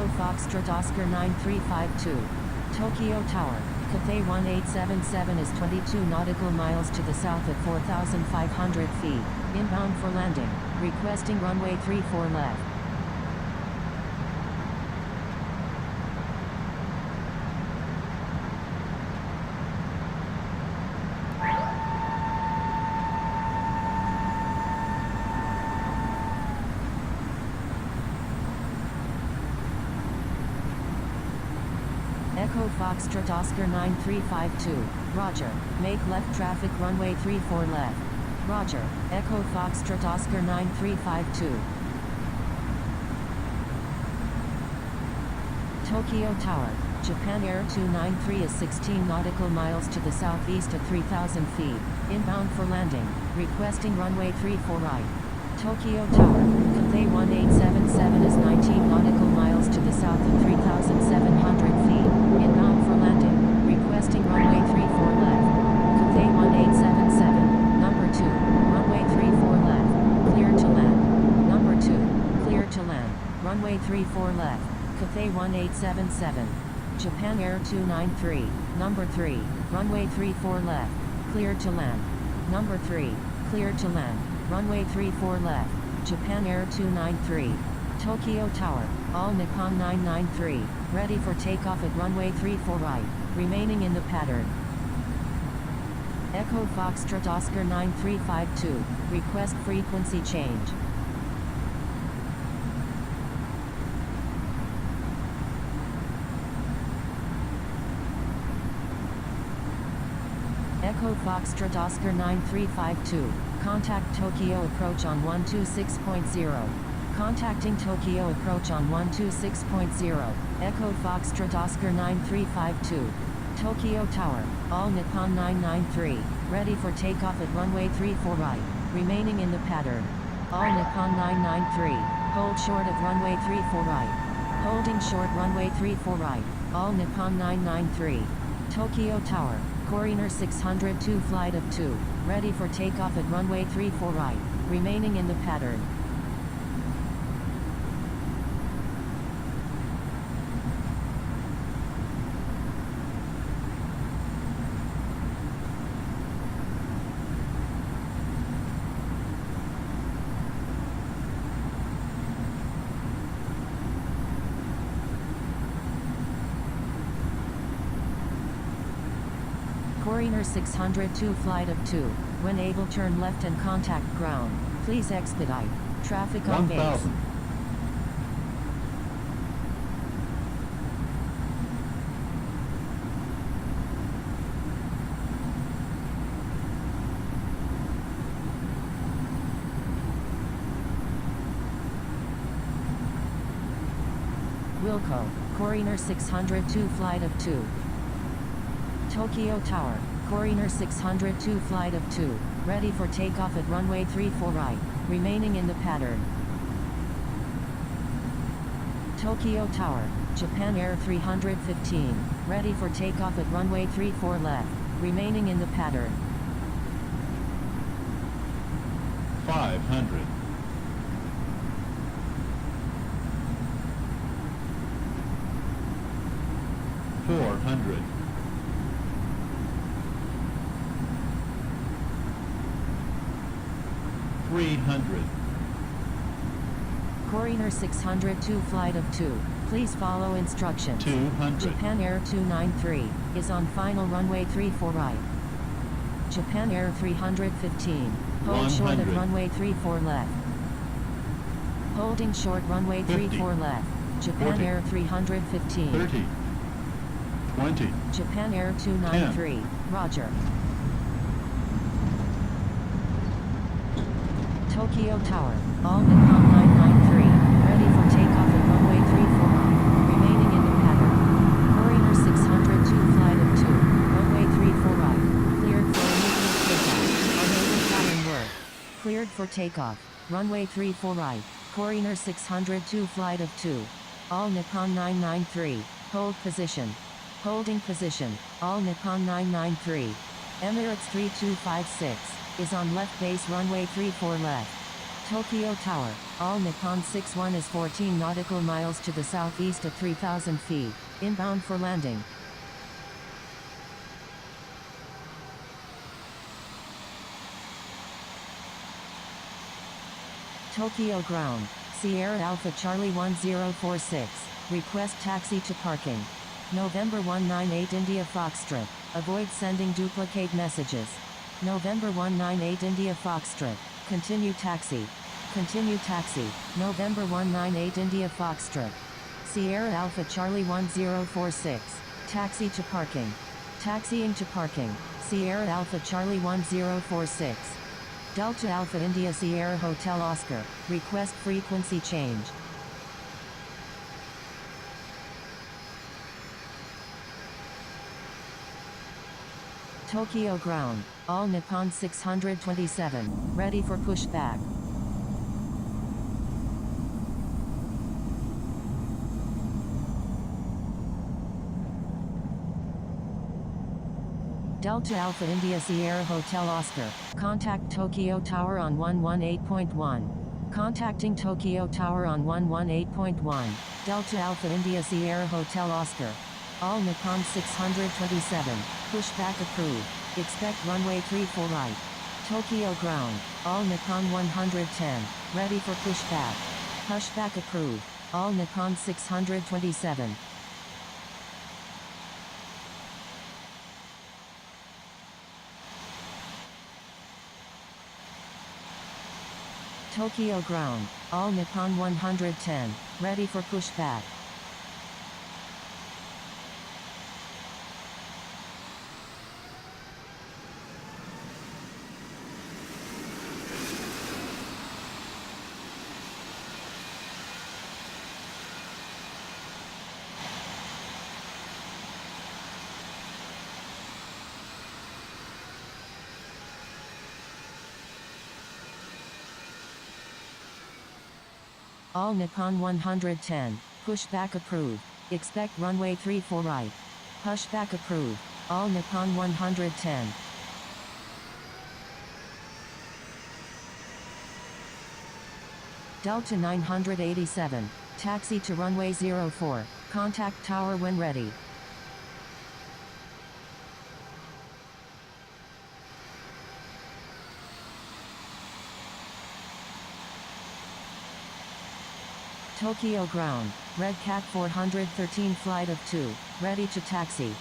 Echo Foxtrot Oscar 9352. Tokyo Tower. Cathay 1877 is 22 nautical miles to the south at 4,500 feet, inbound for landing, requesting runway 34 left. Echo Foxtrot Oscar 9352, roger, make left traffic runway 34 left. Roger, Echo Foxtrot Oscar 9352. Tokyo Tower, Japan Air 293 is 16 nautical miles to the southeast at 3,000 feet, inbound for landing, requesting runway 34 right. Tokyo Tower, Cathay 1877 is 19 nautical miles to the south at 3,700 feet, inbound for landing, requesting runway 34 left. Cathay 1877, number 2, runway 34 left, clear to land. Number 2, clear to land, runway 34 left, Cathay 1877. Japan Air 293, number 3, runway 34 left, clear to land. Number 3, clear to land. Runway 34 left, Japan Air 293. Tokyo Tower, All Nippon 993, ready for takeoff at runway 34 right, remaining in the pattern. Echo Foxtrot Oscar 9352, request frequency change. Echo Foxtrot Oscar 9352. Contact Tokyo approach on 126.0. Contacting Tokyo approach on 126.0. Echo Foxtrot Oscar 9352. Tokyo Tower, All Nippon 993, ready for takeoff at runway 34 right, remaining in the pattern. All Nippon 993, hold short of runway 34 right. Holding short runway 34 right, All Nippon 993. Tokyo Tower, Coriner 602 flight of 2, ready for takeoff at runway 34 right, remaining in the pattern. Coriner 602 flight of 2, when able turn left and contact ground, please expedite. Traffic on base. 1,000. Wilco, Coriner 602 flight of 2. Tokyo Tower, Coriner 602 flight of 2, ready for takeoff at runway 34 right, remaining in the pattern. Tokyo Tower, Japan Air 315, ready for takeoff at runway 34 left, remaining in the pattern. 500. 400. 300. Coriner 602 flight of 2, please follow instructions. 200. Japan Air 293, is on final runway 34 right. Japan Air 315, hold short of 100. runway 34 left. Holding short runway 50. 34 left. Japan 40. Air 315. 30. 20. Japan Air 293, roger. Tokyo Tower, All Nippon 993, ready for takeoff at runway 34 right, remaining in the pattern. Coriner 602 flight of 2, runway 34 right, cleared for immediate takeoff. Unable pattern work. Cleared for takeoff, runway 34 right, Coriner 602 flight of 2. All Nippon 993, hold position. Holding position, All Nippon 993. Emirates 3256, is on left base runway 34 left. Tokyo Tower, all Nippon 61 is 14 nautical miles to the southeast at 3,000 feet, inbound for landing. Tokyo Ground, Sierra Alpha Charlie 1046, request taxi to parking. November 198 India Foxtrot, avoid sending duplicate messages. November 198 India Foxtrot, continue taxi. Continue taxi, November 198 India Foxtrot. Sierra Alpha Charlie 1046, taxi to parking. Taxiing to parking, Sierra Alpha Charlie 1046. Delta Alpha India Sierra Hotel Oscar, request frequency change. Tokyo Ground, all Nippon 627, ready for pushback. Delta Alpha India Sierra Hotel Oscar, contact Tokyo Tower on 118.1. Contacting Tokyo Tower on 118.1, Delta Alpha India Sierra Hotel Oscar. All Nippon 627, pushback approved, expect runway 34 right. Tokyo Ground, all Nippon 110, ready for pushback. Pushback approved, all Nippon 627. Tokyo Ground, all Nippon 110, ready for pushback. All Nippon 110, pushback approved, expect runway 34 right. Pushback approved, all Nippon 110. Delta 987, taxi to runway 04, contact tower when ready. Tokyo Ground, Red Cat 413 flight of 2, ready to taxi.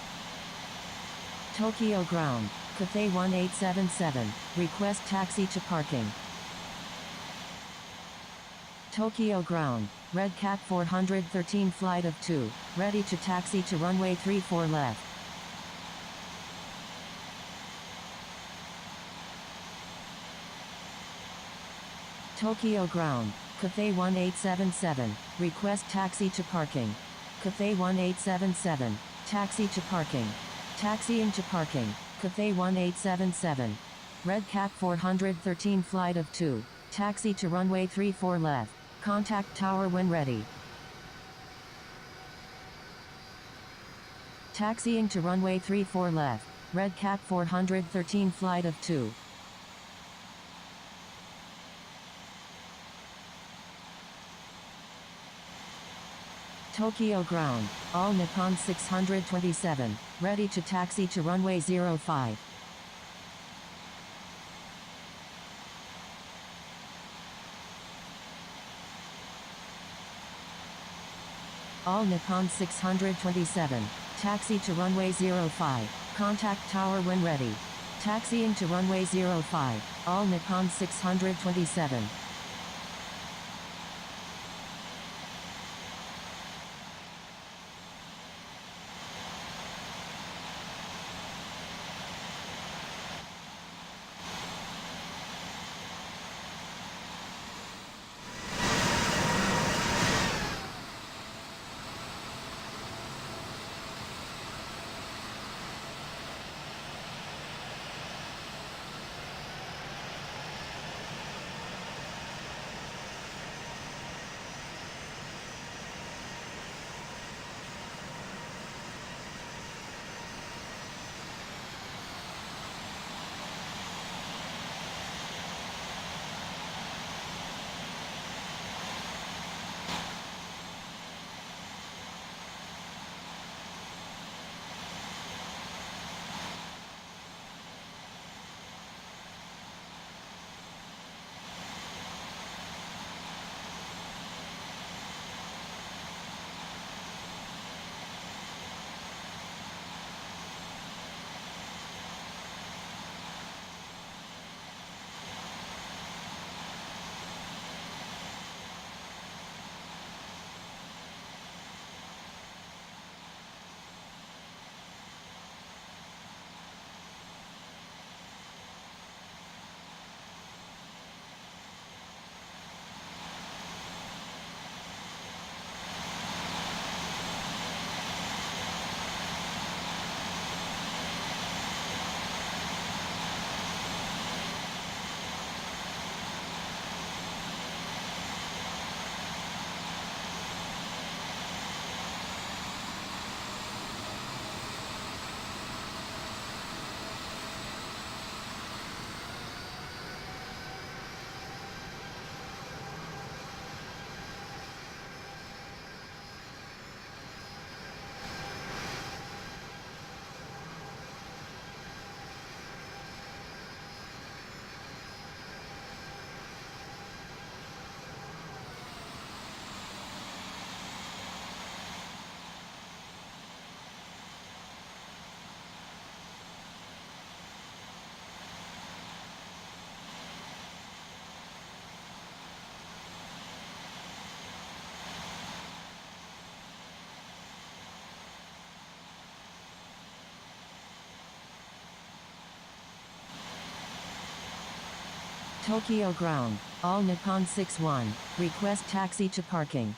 Tokyo Ground, Cathay 1877, request taxi to parking. Tokyo Ground, Red Cat 413 flight of 2, ready to taxi to runway 34 left. Tokyo Ground, Cathay 1877, request taxi to parking. Cathay 1877, taxi to parking. Taxiing to parking, Cathay 1877. Red Cat 413 flight of 2, taxi to runway 34 left, contact tower when ready. Taxiing to runway 34 left, Red Cat 413 flight of 2. Tokyo Ground, all Nippon 627, ready to taxi to runway 05. All Nippon 627, taxi to runway 05, contact tower when ready. Taxiing to runway 05, all Nippon 627. Tokyo ground, all Nippon 61, request taxi to parking.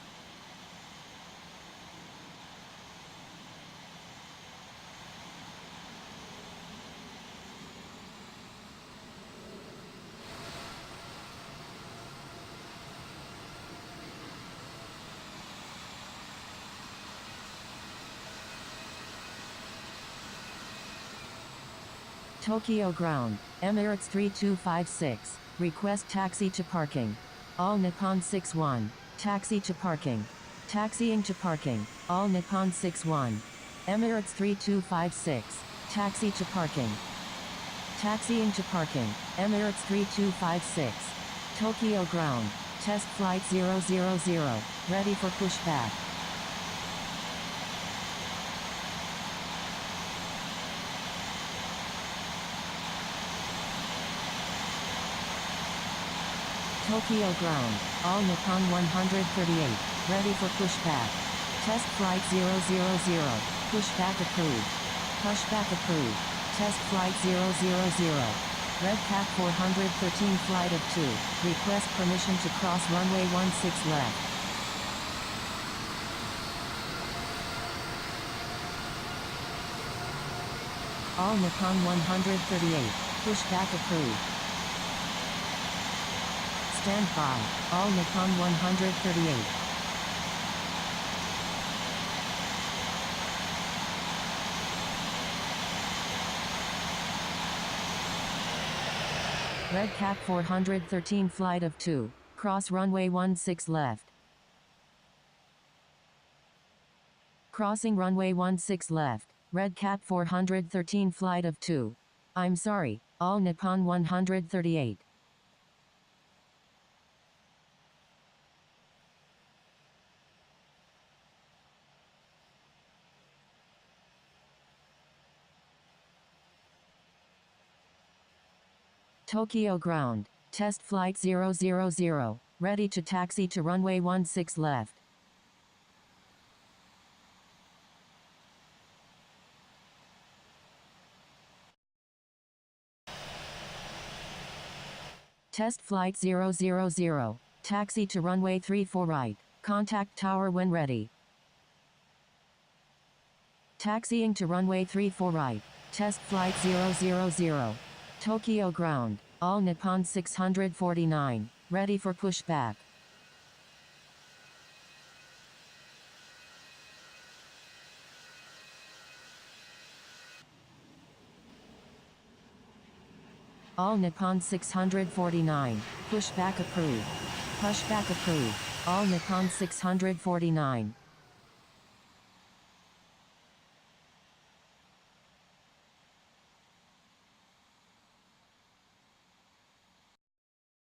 Tokyo ground, Emirates 3256, request taxi to parking. All Nippon 61, taxi to parking. Taxiing to parking, all Nippon 61. Emirates 3256, taxi to parking. Taxiing to parking, Emirates 3256. Tokyo ground, test flight 000, ready for pushback. Tokyo ground, all Nippon 138, ready for pushback. Test flight 000, pushback approved. Pushback approved. Test flight 000. Red Cat 413 flight of 2, request permission to cross runway 16 left. All Nippon 138, pushback approved. Stand by, all Nippon 138. Red Cat 413 flight of 2, cross runway 16 left. Crossing runway 16 left, Red Cat 413 flight of 2. I'm sorry, all Nippon 138. Tokyo ground, test flight 000, ready to taxi to runway 16 left. Test flight 000, taxi to runway 34 right, contact tower when ready. Taxiing to runway 34 right, test flight 000. Tokyo ground, all Nippon 649, ready for pushback. All Nippon 649, pushback approved. Pushback approved, all Nippon 649.